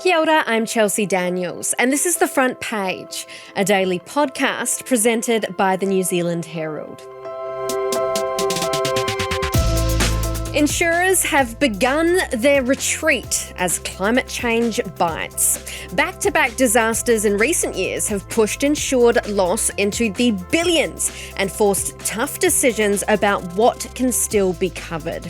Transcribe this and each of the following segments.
Kia ora, I'm Chelsea Daniels, and this is The Front Page, a daily podcast presented by the New Zealand Herald. Insurers have begun their retreat as climate change bites. Back-to-back disasters in recent years have pushed insured loss into the billions and forced tough decisions about what can still be covered.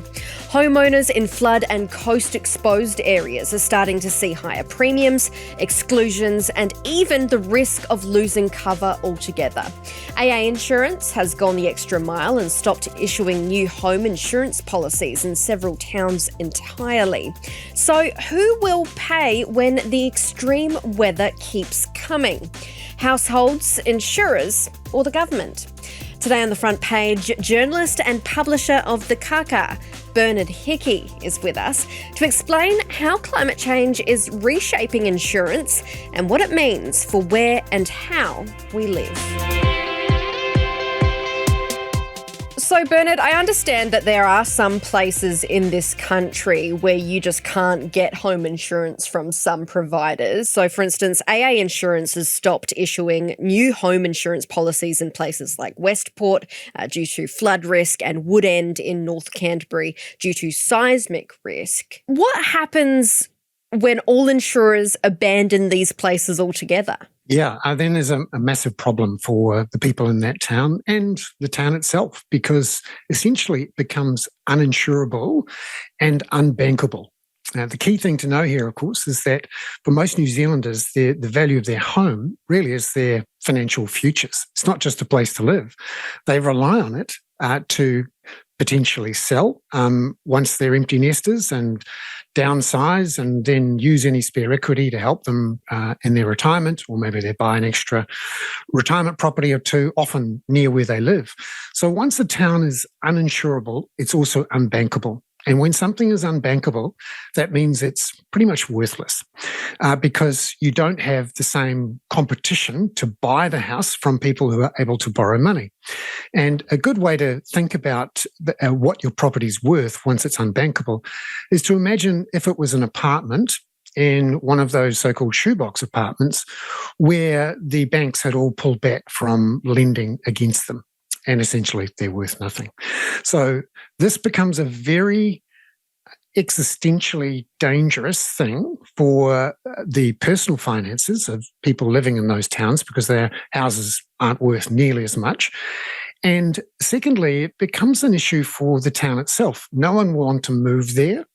Homeowners in flood and coast-exposed areas are starting to see higher premiums, exclusions, and even the risk of losing cover altogether. AA Insurance has gone the extra mile and stopped issuing new home insurance policies in several towns entirely. So who will pay when the extreme weather keeps coming? Households, insurers, or the government? Today on The Front Page, journalist and publisher of the Kākā, Hickey, is with us to explain how climate change is reshaping insurance and what it means for where and how we live. So, Bernard, I understand that there are some places in this country where you just can't get home insurance from some providers. So, for instance, AA Insurance has stopped issuing new home insurance policies in places like Westport due to flood risk and Woodend in North Canterbury due to seismic risk. What happens when all insurers abandon these places altogether? Yeah, then there's a massive problem for the people in that town and the town itself, because essentially it becomes uninsurable and unbankable. Now, the key thing to know here, of course, is that for most New Zealanders, the value of their home really is their financial futures. It's not just a place to live. They rely on it to potentially sell once they're empty nesters and downsize, and then use any spare equity to help them in their retirement, or maybe they buy an extra retirement property or two, often near where they live. So once a town is uninsurable, it's also unbankable. And when something is unbankable, that means it's pretty much worthless because you don't have the same competition to buy the house from people who are able to borrow money. And a good way to think about what your property's worth once it's unbankable is to imagine if it was an apartment in one of those so-called shoebox apartments where the banks had all pulled back from lending against them. And essentially, they're worth nothing. So this becomes a very existentially dangerous thing for the personal finances of people living in those towns, because their houses aren't worth nearly as much. And secondly, it becomes an issue for the town itself. No one will want to move there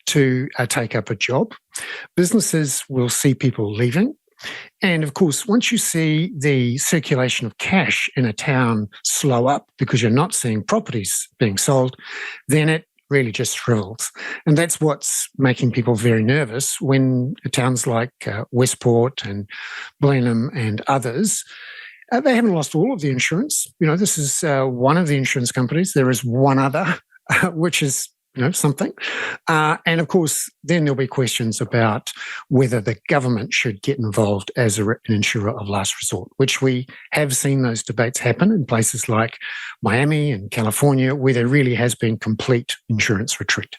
to take up a job. Businesses will see people leaving. And of course, once you see the circulation of cash in a town slow up because you're not seeing properties being sold, then it really just shrivels. And that's what's making people very nervous when towns like Westport and Blenheim and others, they haven't lost all of the insurance. You know, this is one of the insurance companies. There is one other, which is something. And of course, then there'll be questions about whether the government should get involved as an insurer of last resort, which we have seen those debates happen in places like Miami and California, where there really has been complete insurance retreat.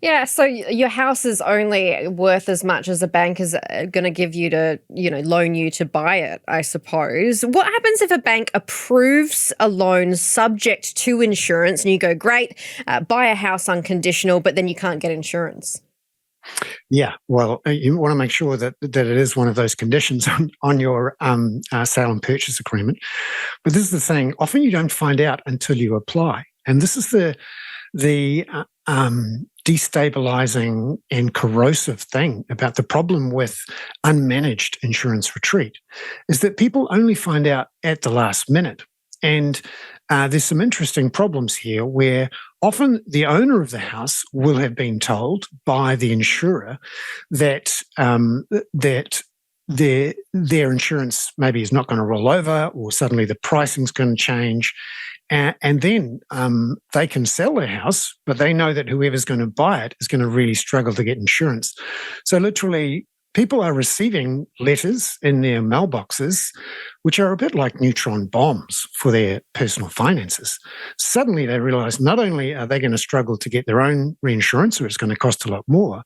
Yeah, so your house is only worth as much as a bank is going to give you to, loan you to buy it, I suppose. What happens if a bank approves a loan subject to insurance and you go, great, buy a house unconditional, but then you can't get insurance? Yeah, well, you want to make sure that it is one of those conditions on your sale and purchase agreement. But this is the thing, often you don't find out until you apply. And this is the destabilizing and corrosive thing about the problem with unmanaged insurance retreat is that people only find out at the last minute. And there's some interesting problems here where often the owner of the house will have been told by the insurer that their insurance maybe is not going to roll over, or suddenly the pricing's going to change. And then they can sell their house, but they know that whoever's going to buy it is going to really struggle to get insurance. So literally, people are receiving letters in their mailboxes, which are a bit like neutron bombs for their personal finances. Suddenly they realize not only are they going to struggle to get their own reinsurance, or it's going to cost a lot more,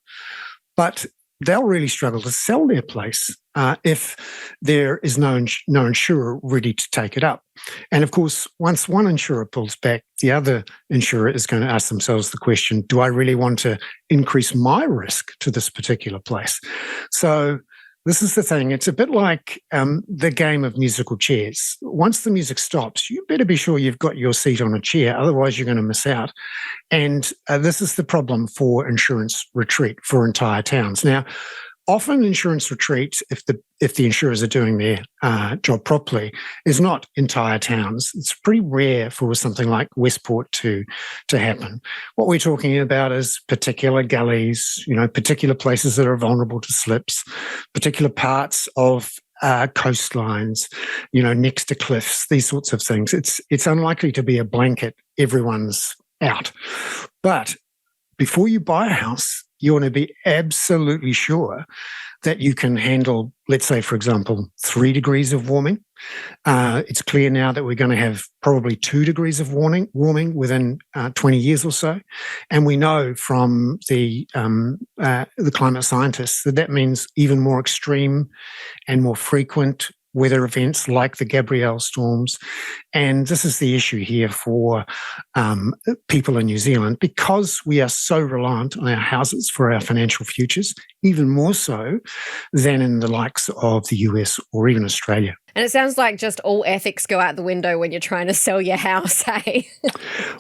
but they'll really struggle to sell their place if there is no insurer ready to take it up. And of course, once one insurer pulls back, the other insurer is going to ask themselves the question, do I really want to increase my risk to this particular place? So this is the thing. It's a bit like the game of musical chairs. Once the music stops, you better be sure you've got your seat on a chair, otherwise you're going to miss out. And this is the problem for insurance retreat for entire towns. Now, often insurance retreats, if the insurers are doing their job properly, is not entire towns. It's pretty rare for something like Westport to happen. What we're talking about is particular gullies, particular places that are vulnerable to slips, particular parts of coastlines, next to cliffs, these sorts of things. It's unlikely to be a blanket, everyone's out. But before you buy a house, you want to be absolutely sure that you can handle, let's say, for example, 3 degrees of warming. It's clear now that we're going to have probably 2 degrees of warming within 20 years or so. And we know from the climate scientists that means even more extreme and more frequent weather events like the Gabrielle storms. And this is the issue here for people in New Zealand, because we are so reliant on our houses for our financial futures, even more so than in the likes of the US or even Australia. And it sounds like just all ethics go out the window when you're trying to sell your house, hey?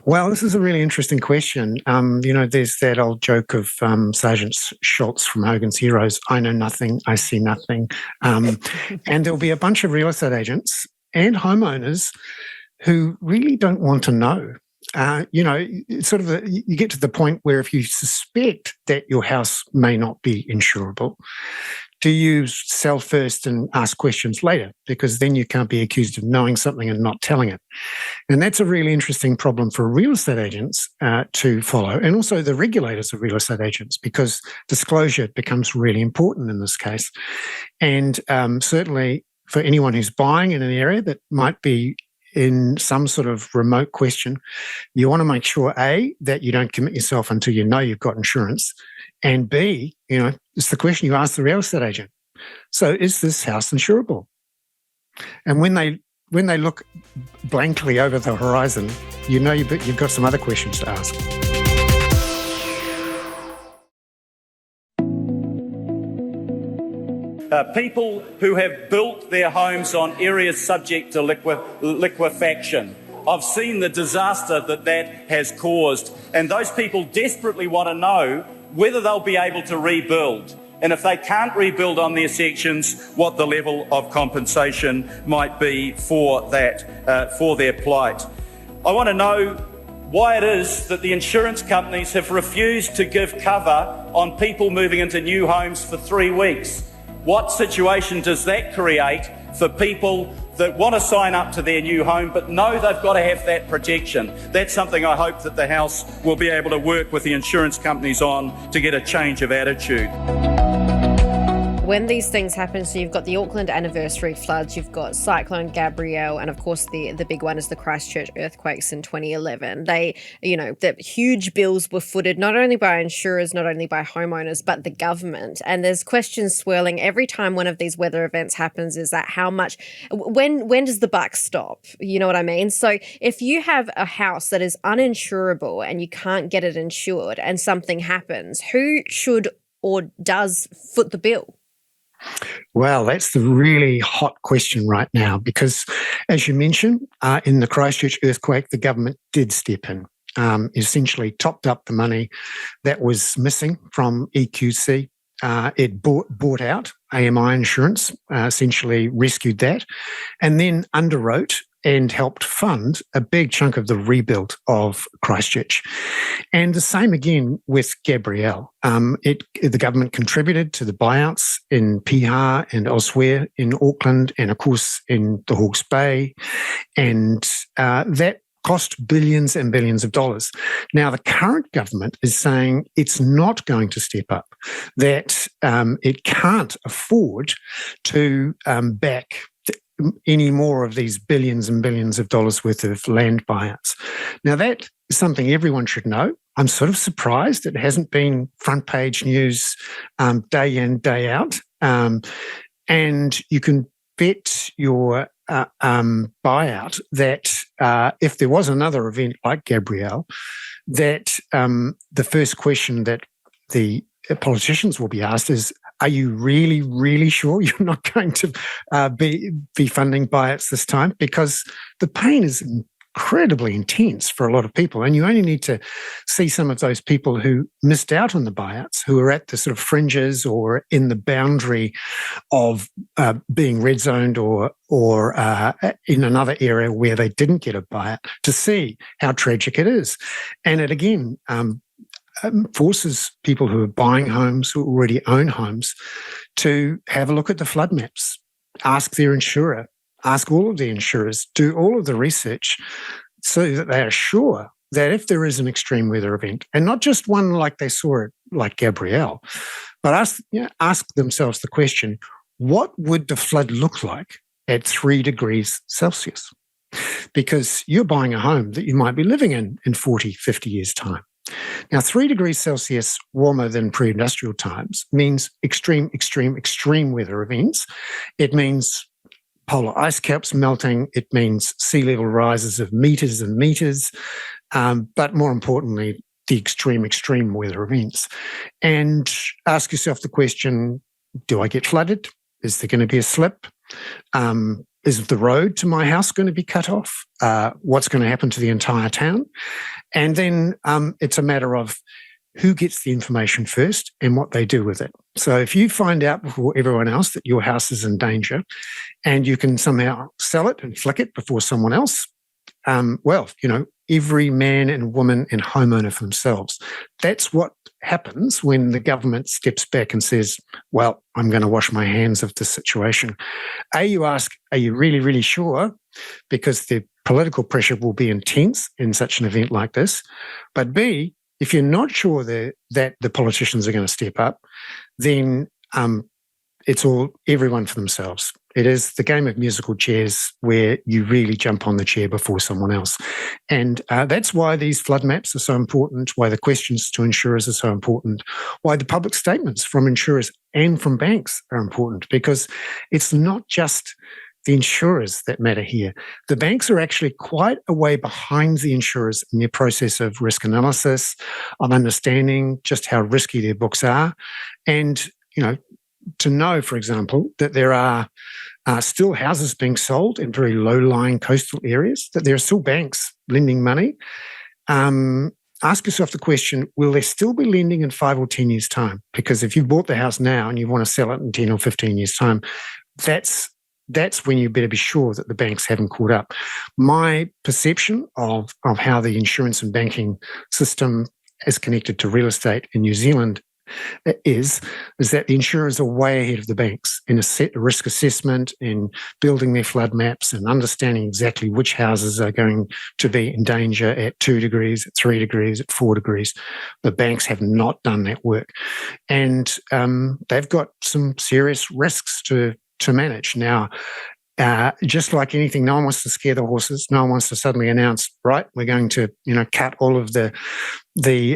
Well, this is a really interesting question. There's that old joke of Sergeant Schultz from Hogan's Heroes, I know nothing, I see nothing. And there'll be a bunch of real estate agents and homeowners who really don't want to know. You get to the point where if you suspect that your house may not be insurable, do you sell first and ask questions later? Because then you can't be accused of knowing something and not telling it. And that's a really interesting problem for real estate agents to follow, and also the regulators of real estate agents, because disclosure becomes really important in this case. And certainly for anyone who's buying in an area that might be in some sort of remote question, you want to make sure, A, that you don't commit yourself until you know you've got insurance, and B, it's the question you ask the real estate agent. So is this house insurable? And when they look blankly over the horizon, you've got some other questions to ask. People who have built their homes on areas subject to liquefaction. I've seen the disaster that has caused, and those people desperately want to know whether they'll be able to rebuild. And if they can't rebuild on their sections, what the level of compensation might be for that, for their plight. I want to know why it is that the insurance companies have refused to give cover on people moving into new homes for 3 weeks. What situation does that create for people that want to sign up to their new home but know they've got to have that protection? That's something I hope that the House will be able to work with the insurance companies on to get a change of attitude. When these things happen, so you've got the Auckland anniversary floods, you've got Cyclone Gabrielle, and of course the big one is the Christchurch earthquakes in 2011. The huge bills were footed not only by insurers, not only by homeowners, but the government. And there's questions swirling every time one of these weather events happens, is that how much, when does the buck stop? You know what I mean? So if you have a house that is uninsurable and you can't get it insured and something happens, who should or does foot the bill? Well, that's the really hot question right now, because as you mentioned, in the Christchurch earthquake, the government did step in, essentially topped up the money that was missing from EQC. It bought out AMI insurance, essentially rescued that, and then underwrote and helped fund a big chunk of the rebuild of Christchurch. And the same again with Gabrielle. The government contributed to the buyouts in Piha and elsewhere in Auckland, and of course in the Hawke's Bay, and that cost billions and billions of dollars. Now, the current government is saying it's not going to step up, that it can't afford to back any more of these billions and billions of dollars worth of land buyouts. Now, that is something everyone should know. I'm sort of surprised it hasn't been front page news day in, day out. And you can bet your buyout that if there was another event like Gabrielle, that the first question that the politicians will be asked is, are you really, really sure you're not going to be funding buyouts this time? Because the pain is incredibly intense for a lot of people. And you only need to see some of those people who missed out on the buyouts, who are at the sort of fringes or in the boundary of being red zoned or in another area where they didn't get a buyout, to see how tragic it is. And it again forces people who are buying homes, who already own homes, to have a look at the flood maps, ask their insurer, ask all of the insurers, do all of the research so that they are sure that if there is an extreme weather event, and not just one like they saw it like Gabrielle, but ask themselves the question, what would the flood look like at 3 degrees Celsius? Because you're buying a home that you might be living in 40, 50 years' time. Now, 3 degrees Celsius warmer than pre-industrial times means extreme, extreme, extreme weather events. It means polar ice caps melting. It means sea level rises of meters and meters. But more importantly, the extreme, extreme weather events. And ask yourself the question, do I get flooded? Is there going to be a slip? Is the road to my house going to be cut off? What's going to happen to the entire town? And then it's a matter of who gets the information first and what they do with it. So if you find out before everyone else that your house is in danger and you can somehow sell it and flick it before someone else, every man and woman and homeowner for themselves. That's what happens when the government steps back and says, well, I'm going to wash my hands of this situation. You ask, are you really, really sure? Because the political pressure will be intense in such an event like this. But B, if you're not sure that the politicians are going to step up, then it's everyone for themselves. It is the game of musical chairs where you really jump on the chair before someone else. And that's why these flood maps are so important, why the questions to insurers are so important, why the public statements from insurers and from banks are important, because it's not just the insurers that matter here. The banks are actually quite a way behind the insurers in their process of risk analysis, of understanding just how risky their books are. And, to know, for example, that there are still houses being sold in very low-lying coastal areas, that there are still banks lending money. Ask yourself the question, will they still be lending in 5 or 10 years' time? Because if you've bought the house now and you want to sell it in 10 or 15 years' time, that's when you better be sure that the banks haven't caught up. My perception of how the insurance and banking system is connected to real estate in New Zealand is that the insurers are way ahead of the banks in a risk assessment, in building their flood maps and understanding exactly which houses are going to be in danger at 2 degrees, at 3 degrees, at 4 degrees. The banks have not done that work. And they've got some serious risks to manage. Now, just like anything, no one wants to scare the horses. No one wants to suddenly announce, right, we're going to, cut all of the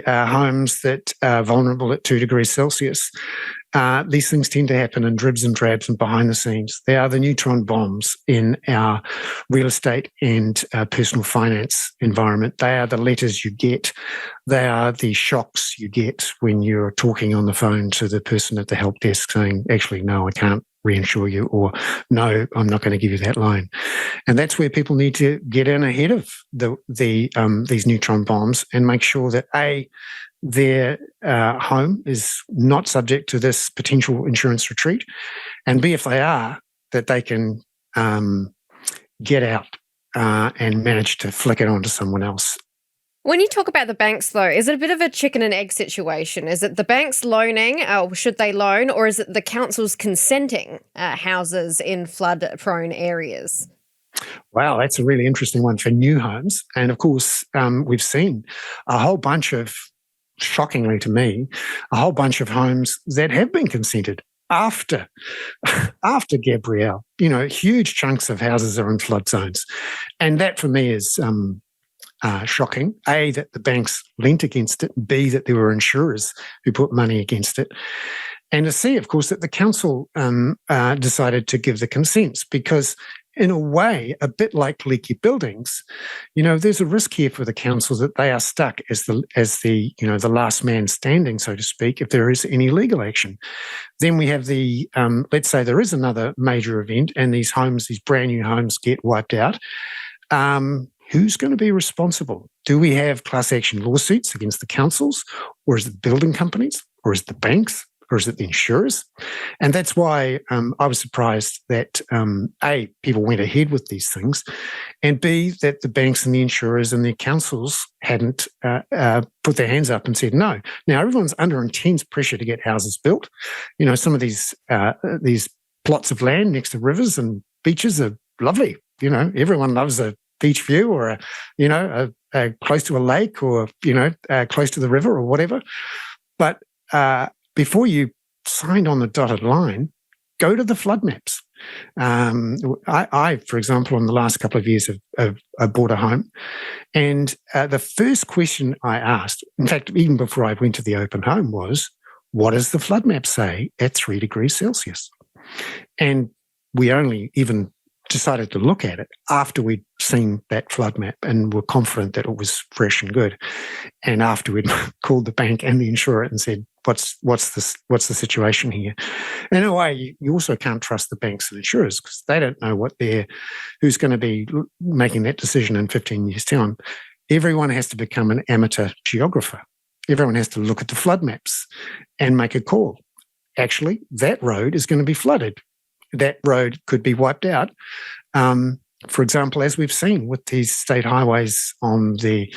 homes that are vulnerable at 2 degrees Celsius. These things tend to happen in dribs and drabs and behind the scenes. They are the neutron bombs in our real estate and personal finance environment. They are the letters you get. They are the shocks you get when you're talking on the phone to the person at the help desk saying, actually, no, I can't reinsure you, or no, I'm not going to give you that loan. And that's where people need to get in ahead of these neutron bombs and make sure that their home is not subject to this potential insurance retreat, and B, if they are, that they can get out and manage to flick it onto someone else. When you talk about the banks, though, is it a bit of a chicken and egg situation? Is it the banks loaning, or should they loan, or is it the councils consenting houses in flood-prone areas? Wow, that's a really interesting one for new homes. And of course, we've seen a whole bunch of, shockingly to me, a whole bunch of homes that have been consented after Gabrielle. Huge chunks of houses are in flood zones. And that for me is shocking. A, that the banks lent against it. B, that there were insurers who put money against it. And to C, of course, that the council decided to give the consents because, in a way, a bit like leaky buildings, there's a risk here for the council that they are stuck as the last man standing, so to speak, if there is any legal action. Then we have the let's say there is another major event and these brand new homes get wiped out. Who's going to be responsible? Do we have class action lawsuits against the councils, or is it building companies, or is it the banks, or is it the insurers? And that's why I was surprised that A, people went ahead with these things, and B, that the banks and the insurers and the councils hadn't put their hands up and said no. Now, everyone's under intense pressure to get houses built. Some of these plots of land next to rivers and beaches are lovely. Everyone loves a beach view or close to a lake or close to the river or whatever. But before you signed on the dotted line, go to the flood maps. I, for example, in the last couple of years I bought a home, and the first question I asked, in fact, even before I went to the open home, was, what does the flood map say at 3 degrees Celsius? And we only even decided to look at it after we'd seen that flood map and were confident that it was fresh and good. And after we'd called the bank and the insurer and said, what's the situation here? And in a way, you also can't trust the banks and insurers because they don't know who's going to be making that decision in 15 years' time. Everyone has to become an amateur geographer. Everyone has to look at the flood maps and make a call. Actually, that road is going to be flooded. That road could be wiped out. For example, as we've seen with these state highways on the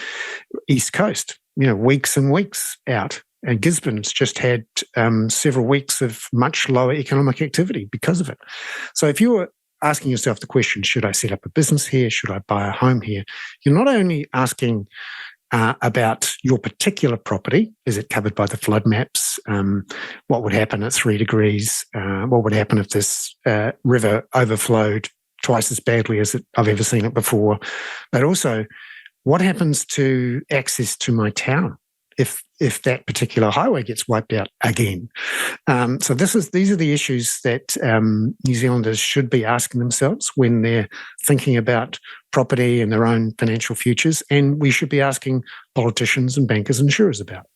East Coast, weeks and weeks out. And Gisborne's just had several weeks of much lower economic activity because of it. So if you're asking yourself the question, should I set up a business here? Should I buy a home here? You're not only asking about your particular property. Is it covered by the flood maps? What would happen at 3 degrees? What would happen if this river overflowed twice as badly as I've ever seen it before? But also, what happens to access to my town if that particular highway gets wiped out again? So these are the issues that New Zealanders should be asking themselves when they're thinking about property and their own financial futures, and we should be asking politicians and bankers and insurers about.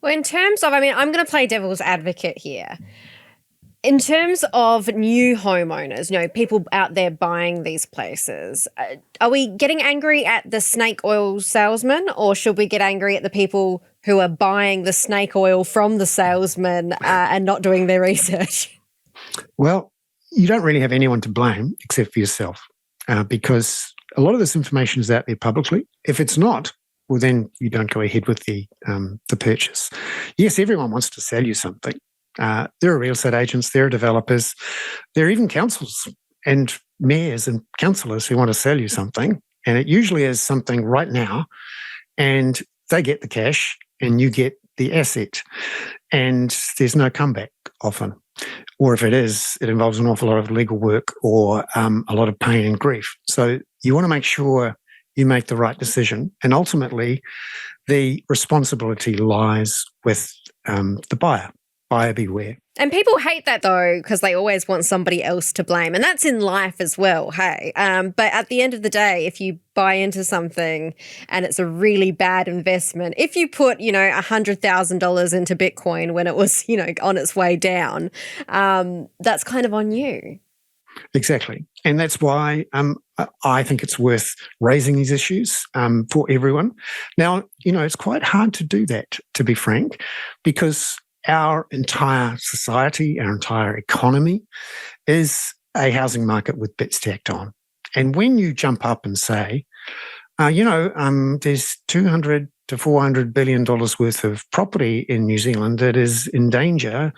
Well, in terms of, I'm going to play devil's advocate here. In terms of new homeowners, people out there buying these places, are we getting angry at the snake oil salesman, or should we get angry at the people who are buying the snake oil from the salesman and not doing their research? Well, you don't really have anyone to blame except for yourself because a lot of this information is out there publicly. If it's not, well, then you don't go ahead with the purchase. Yes, everyone wants to sell you something. There are real estate agents, there are developers, there are even councils and mayors and councillors who want to sell you something, and it usually is something right now, and they get the cash and you get the asset, and there's no comeback often. Or if it is, it involves an awful lot of legal work or a lot of pain and grief. So you want to make sure you make the right decision, and ultimately the responsibility lies with the buyer. Buyer beware. And people hate that though, because they always want somebody else to blame. And that's in life as well, hey. But at the end of the day, if you buy into something and it's a really bad investment, if you put, $100,000 into Bitcoin when it was, on its way down, that's kind of on you. Exactly. And that's why I think it's worth raising these issues for everyone. Now, it's quite hard to do that, to be frank, because our entire society, our entire economy is a housing market with bits tacked on. And when you jump up and say, there's $200 to $400 billion worth of property in New Zealand that is in danger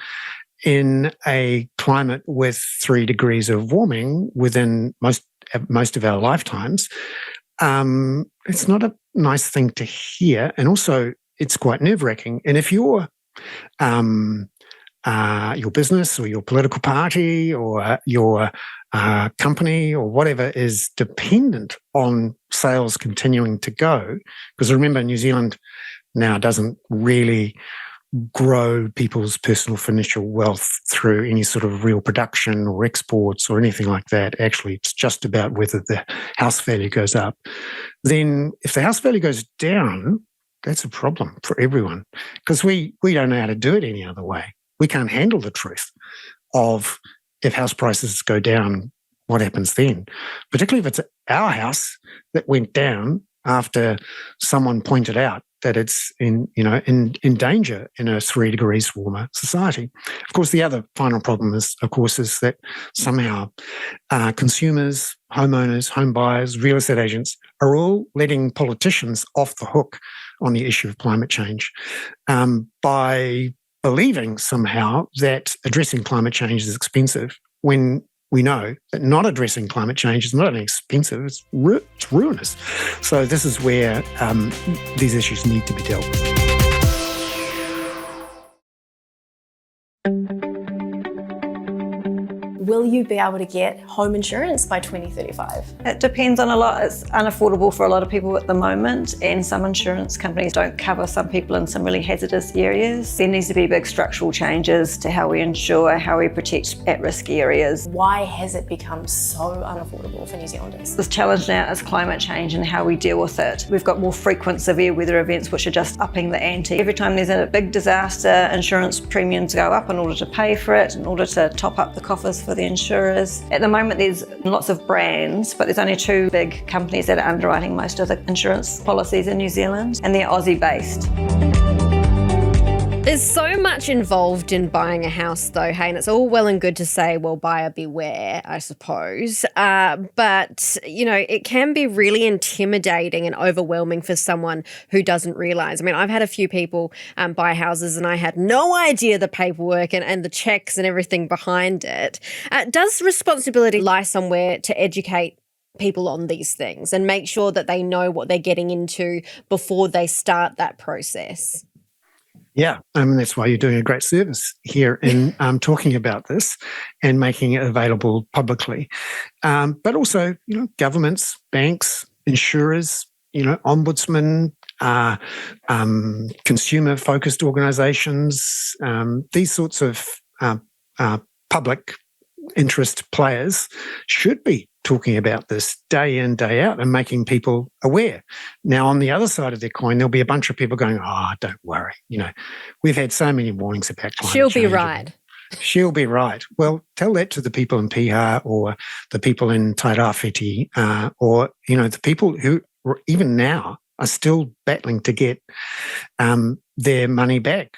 in a climate with 3 degrees of warming within most of our lifetimes, it's not a nice thing to hear. And also, it's quite nerve-wracking. And if you're your business or your political party or your company or whatever is dependent on sales continuing to go, because remember, New Zealand now doesn't really grow people's personal financial wealth through any sort of real production or exports or anything like that. Actually, it's just about whether the house value goes up. Then if the house value goes down, that's a problem for everyone, because we don't know how to do it any other way. We can't handle the truth of if house prices go down, what happens then? Particularly if it's our house that went down after someone pointed out that it's in danger in a 3 degrees warmer society. Of course, the other final problem is that somehow consumers, homeowners, home buyers, real estate agents are all letting politicians off the hook on the issue of climate change by believing somehow that addressing climate change is expensive, when we know that not addressing climate change is not only expensive, it's ruinous. So this is where these issues need to be dealt with. Will you be able to get home insurance by 2035? It depends on a lot. It's unaffordable for a lot of people at the moment, and some insurance companies don't cover some people in some really hazardous areas. There needs to be big structural changes to how we insure, how we protect at-risk areas. Why has it become so unaffordable for New Zealanders? The challenge now is climate change and how we deal with it. We've got more frequent severe weather events which are just upping the ante. Every time there's a big disaster, insurance premiums go up in order to pay for it, in order to top up the coffers for the insurers. At the moment there's lots of brands, but there's only 2 big companies that are underwriting most of the insurance policies in New Zealand, and they're Aussie based. There's so much involved in buying a house though, hey, and it's all well and good to say, well, buyer beware, I suppose. But, it can be really intimidating and overwhelming for someone who doesn't realise. I mean, I've had a few people buy houses and I had no idea the paperwork and the checks and everything behind it. Does responsibility lie somewhere to educate people on these things and make sure that they know what they're getting into before they start that process? Yeah, that's why you're doing a great service here in talking about this and making it available publicly. But also, governments, banks, insurers, ombudsmen, consumer-focused organisations, these sorts of public interest players should be talking about this day in, day out and making people aware. Now, on the other side of the coin, there'll be a bunch of people going, don't worry. We've had so many warnings about climate change. She'll be right. She'll be right. Well, tell that to the people in Piha or the people in Tairāwhiti or, the people who even now are still battling to get their money back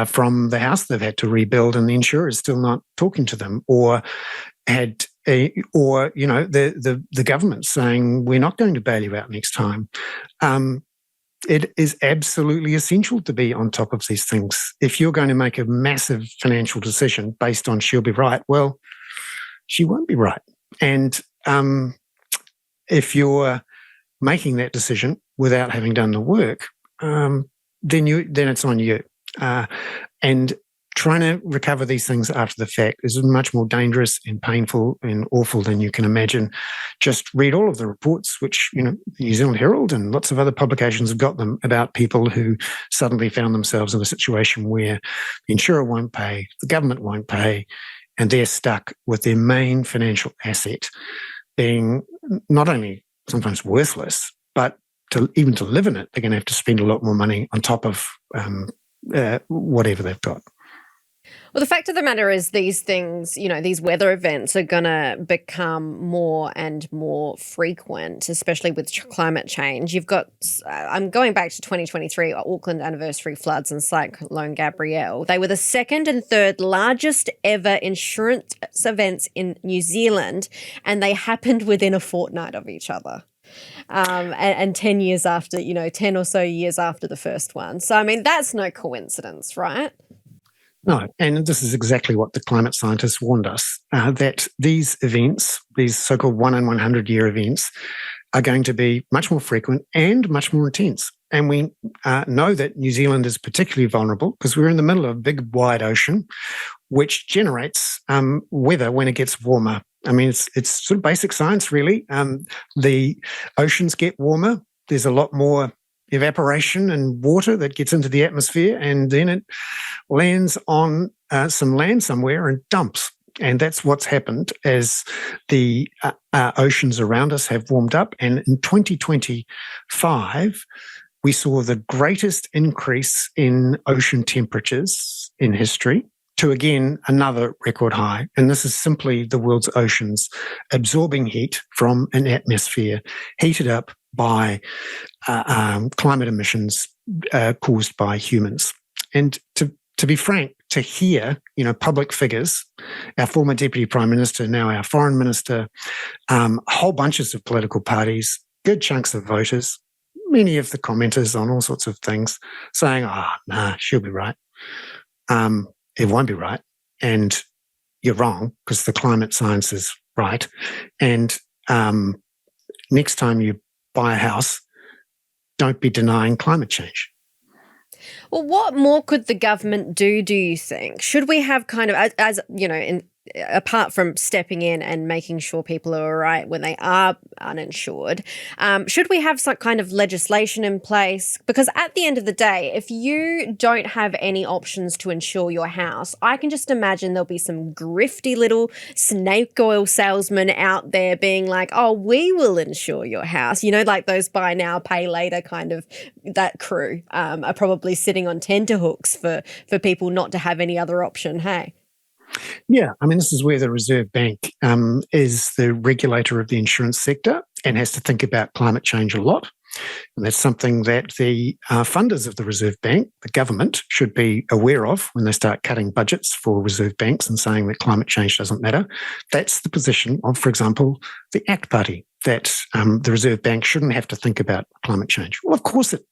from the house they've had to rebuild, and the insurer is still not talking to them, or the government saying we're not going to bail you out next time. It is absolutely essential to be on top of these things. If you're going to make a massive financial decision based on she'll be right, well, she won't be right. And if you're making that decision without having done the work, then it's on you. And trying to recover these things after the fact is much more dangerous and painful and awful than you can imagine. Just read all of the reports, which, the New Zealand Herald and lots of other publications have got them, about people who suddenly found themselves in a situation where the insurer won't pay, the government won't pay, and they're stuck with their main financial asset being not only sometimes worthless, but even to live in it, they're going to have to spend a lot more money on top of whatever they've got. Well, the fact of the matter is these things, these weather events are going to become more and more frequent, especially with climate change. You've got, I'm going back to 2023, Auckland anniversary floods and Cyclone Gabrielle. They were the 2nd and 3rd largest ever insurance events in New Zealand, and they happened within a fortnight of each other. And 10 years after, 10 or so years after the first one. So, that's no coincidence, right? No, and this is exactly what the climate scientists warned us, that these events, these so-called 1 in 100 year events, are going to be much more frequent and much more intense. And we know that New Zealand is particularly vulnerable because we're in the middle of a big, wide ocean, which generates weather when it gets warmer. I mean, it's sort of basic science, really. The oceans get warmer. There's a lot more evaporation and water that gets into the atmosphere, and then it lands on some land somewhere and dumps. And that's what's happened as the oceans around us have warmed up. And in 2025, we saw the greatest increase in ocean temperatures in history to, again, another record high. And this is simply the world's oceans absorbing heat from an atmosphere heated up by climate emissions caused by humans. And to be frank, to hear, public figures, our former Deputy Prime Minister, now our Foreign Minister, whole bunches of political parties, good chunks of voters, many of the commenters on all sorts of things saying, she'll be right. It won't be right. And you're wrong because the climate science is right. And next time you buy a house, don't be denying climate change. Well, what more could the government do you think? Should we have kind of, as apart from stepping in and making sure people are all right when they are uninsured, should we have some kind of legislation in place? Because at the end of the day, if you don't have any options to insure your house, I can just imagine there'll be some grifty little snake oil salesmen out there being like, oh, we will insure your house. Like those buy now, pay later kind of, that crew are probably sitting on tenterhooks for people not to have any other option, hey? Yeah, I mean, this is where the Reserve Bank is the regulator of the insurance sector and has to think about climate change a lot. And that's something that the funders of the Reserve Bank, the government, should be aware of when they start cutting budgets for Reserve Banks and saying that climate change doesn't matter. That's the position of, for example, the ACT Party, that the Reserve Bank shouldn't have to think about climate change. Well, of course it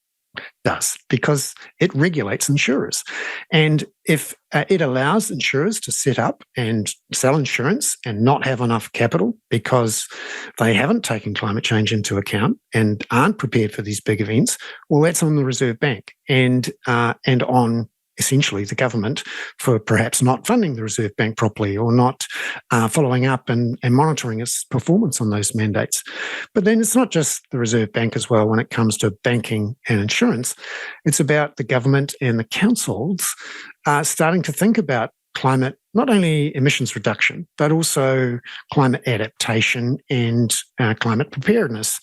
does, because it regulates insurers. And if it allows insurers to set up and sell insurance and not have enough capital because they haven't taken climate change into account and aren't prepared for these big events, well, that's on the Reserve Bank and on essentially the government for perhaps not funding the Reserve Bank properly or not following up and monitoring its performance on those mandates. But then it's not just the Reserve Bank as well when it comes to banking and insurance. It's about the government and the councils starting to think about climate, not only emissions reduction, but also climate adaptation and climate preparedness.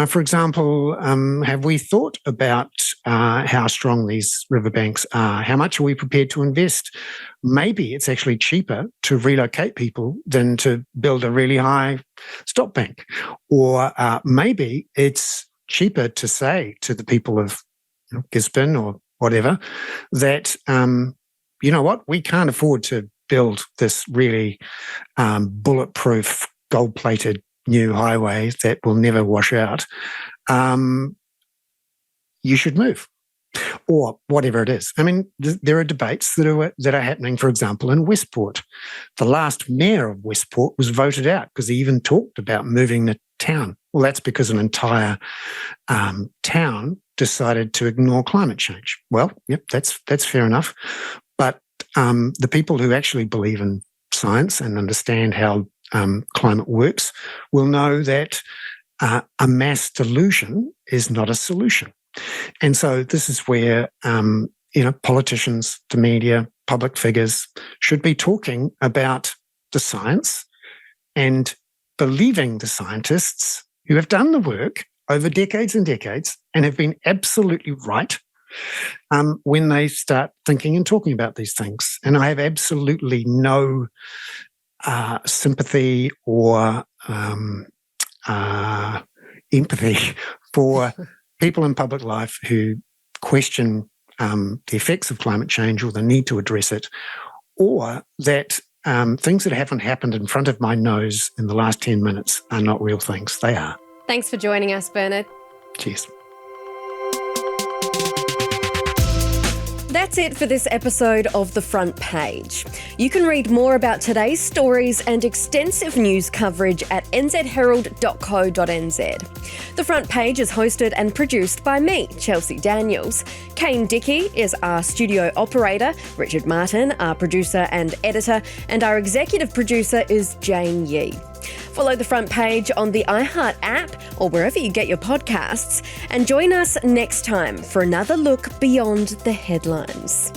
For example, have we thought about how strong these riverbanks are? How much are we prepared to invest? Maybe it's actually cheaper to relocate people than to build a really high stop bank. Or maybe it's cheaper to say to the people of Gisborne or whatever that, you know what, we can't afford to build this really bulletproof, gold-plated new highway that will never wash out. You should move, or whatever it is. I mean, there are debates that are happening, for example, in Westport. The last mayor of Westport was voted out because he even talked about moving the town. Well, that's because an entire town decided to ignore climate change. Well, yep, that's fair enough. But the people who actually believe in science and understand how climate works will know that a mass delusion is not a solution. And so this is where politicians, the media, public figures should be talking about the science and believing the scientists who have done the work over decades and decades and have been absolutely right when they start thinking and talking about these things. And I have absolutely no sympathy or empathy for people in public life who question the effects of climate change or the need to address it, or that things that haven't happened in front of my nose in the last 10 minutes are not real things. They are. Thanks for joining us, Bernard. Cheers. That's That's it for this episode of The Front Page. You can read more about today's stories and extensive news coverage at nzherald.co.nz. The Front Page is hosted and produced by me, Chelsea Daniels. Kane Hickey is our studio operator, Richard Martin, our producer and editor, and our executive producer is Jane Yee. Follow The Front Page on the iHeart app or wherever you get your podcasts, and join us next time for another look beyond the headlines.